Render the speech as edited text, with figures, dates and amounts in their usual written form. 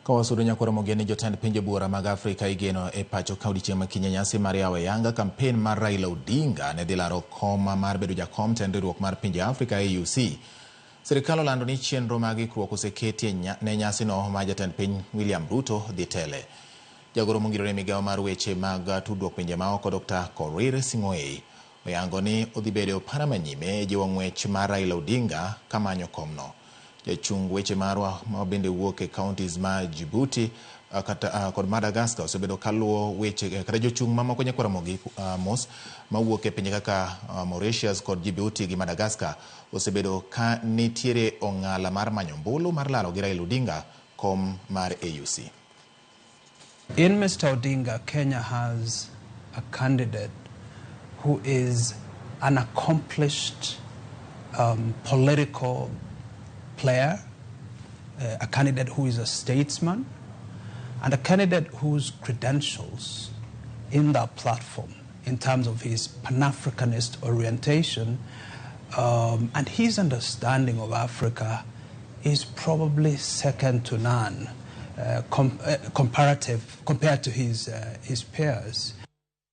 Kawasudo nyakoro mogeni jotend pinje buora mag Afrika igeno e pacho ka odiochieng' makinya nyasi mar yawo ayanga kampen mar Raila Odinga ne dhi laro koma mar bedo jakom tend riwruok mar pinje Afrika AUC. Sirikal olando ni chenro mag ikruok oseketi ne nyasi no ma jatend piny William Ruto dhi tele. Jagoro mongirore migawo mar weche mag tudruok pinje maoko Dr. Korir Sing'oei oyango ni odhi bedo opara manyime e jiwo ng'wech mar Raila Odinga kamanyo komno. Jachung weche marwa ma bende wuok e counties ma Djibouti kod Madagascar osebedo kaluwo weche kata jochung' mamoko nyakoro Ramogi mos ma wuok e pinje kaka Mauritius kod Djibouti gi Madagascar osebedo ka nitiere ong'ala mar manyo mbulu mar laro gi Raila Odinga kom mar AUC. In Mr. Odinga, Kenya has a candidate who is an accomplished political player, a candidate who is a statesman, and a candidate whose credentials in that platform, in terms of his Pan-Africanist orientation and his understanding of Africa, is probably second to none compared to his peers.